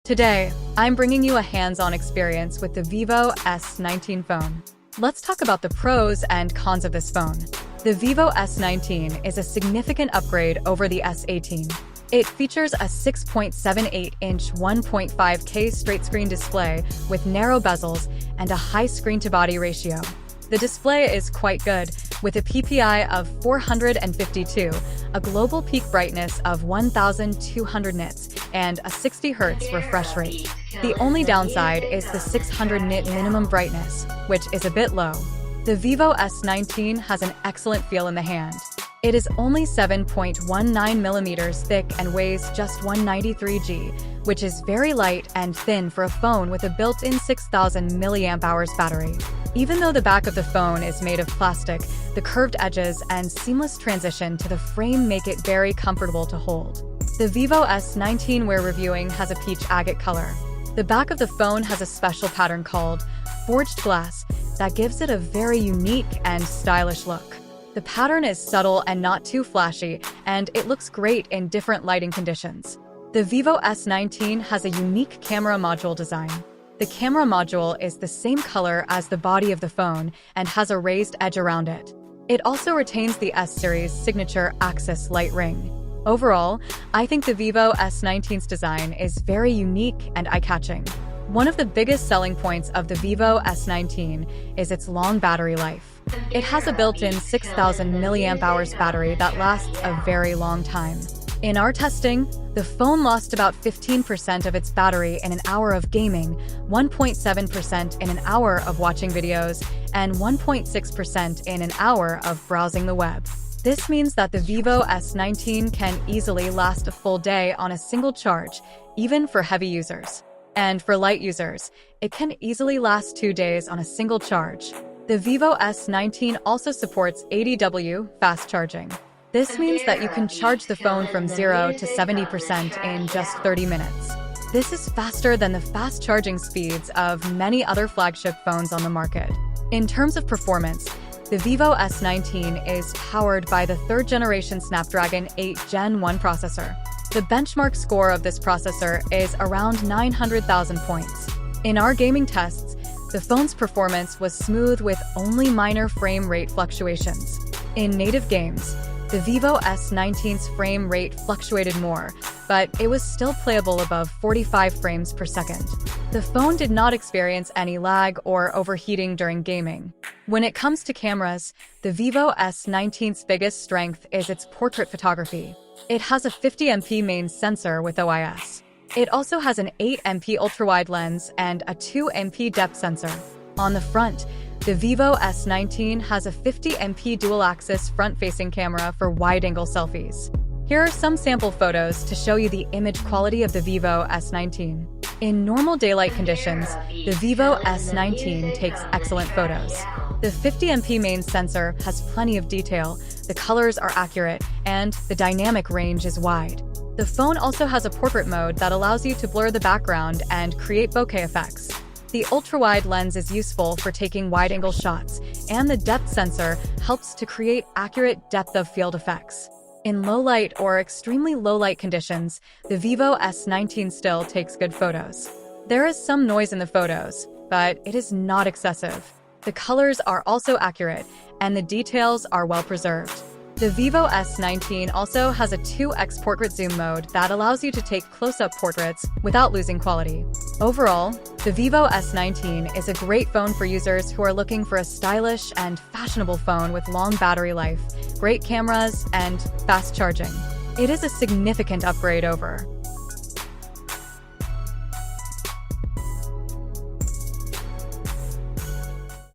Today, I'm bringing you a hands-on experience with the Vivo S19 phone. Let's talk about the pros and cons of this phone. The Vivo S19 is a significant upgrade over the S18. It features a 6.78-inch 1.5K straight-screen display with narrow bezels and a high screen-to-body ratio. The display is quite good, with a PPI of 452, a global peak brightness of 1,200 nits, and a 60 Hz refresh rate. The only downside is the 600 nit minimum brightness, which is a bit low. The Vivo S19 has an excellent feel in the hand. It is only 7.19 millimeters thick and weighs just 193 g, which is very light and thin for a phone with a built-in 6,000 mAh battery. Even though the back of the phone is made of plastic, the curved edges and seamless transition to the frame make it very comfortable to hold. The Vivo S19 we're reviewing has a peach agate color. The back of the phone has a special pattern called forged glass that gives it a very unique and stylish look. The pattern is subtle and not too flashy, and it looks great in different lighting conditions. The Vivo S19 has a unique camera module design. The camera module is the same color as the body of the phone and has a raised edge around it. It also retains the S-Series signature Axis light ring. Overall, I think the Vivo S19's design is very unique and eye-catching. One of the biggest selling points of the Vivo S19 is its long battery life. It has a built-in 6,000 mAh battery that lasts a very long time. In our testing, the phone lost about 15% of its battery in an hour of gaming, 1.7% in an hour of watching videos, and 1.6% in an hour of browsing the web. This means that the Vivo S19 can easily last a full day on a single charge, even for heavy users. And for light users, it can easily last 2 days on a single charge. The Vivo S19 also supports 80W fast charging. This means that you can charge the phone from 0 to 70% in just 30 minutes. This is faster than the fast charging speeds of many other flagship phones on the market. In terms of performance, the Vivo S19 is powered by the third-generation Snapdragon 8 Gen 1 processor. The benchmark score of this processor is around 900,000 points. In our gaming tests, the phone's performance was smooth with only minor frame rate fluctuations. In native games, the Vivo S19's frame rate fluctuated more, but it was still playable above 45 frames per second. The phone did not experience any lag or overheating during gaming. When it comes to cameras, the Vivo S19's biggest strength is its portrait photography. It has a 50MP main sensor with OIS. It also has an 8MP ultra-wide lens and a 2MP depth sensor. On the front, the Vivo S19 has a 50MP dual-axis front-facing camera for wide-angle selfies. Here are some sample photos to show you the image quality of the Vivo S19. In normal daylight conditions, the Vivo S19 takes excellent photos. The 50MP main sensor has plenty of detail, the colors are accurate, and the dynamic range is wide. The phone also has a portrait mode that allows you to blur the background and create bokeh effects. The ultra-wide lens is useful for taking wide-angle shots, and the depth sensor helps to create accurate depth of field effects. In low-light or extremely low-light conditions, the Vivo S19 still takes good photos. There is some noise in the photos, but it is not excessive. The colors are also accurate, and the details are well preserved. The Vivo S19 also has a 2x portrait zoom mode that allows you to take close-up portraits without losing quality. Overall, the Vivo S19 is a great phone for users who are looking for a stylish and fashionable phone with long battery life, great cameras, and fast charging. It is a significant upgrade over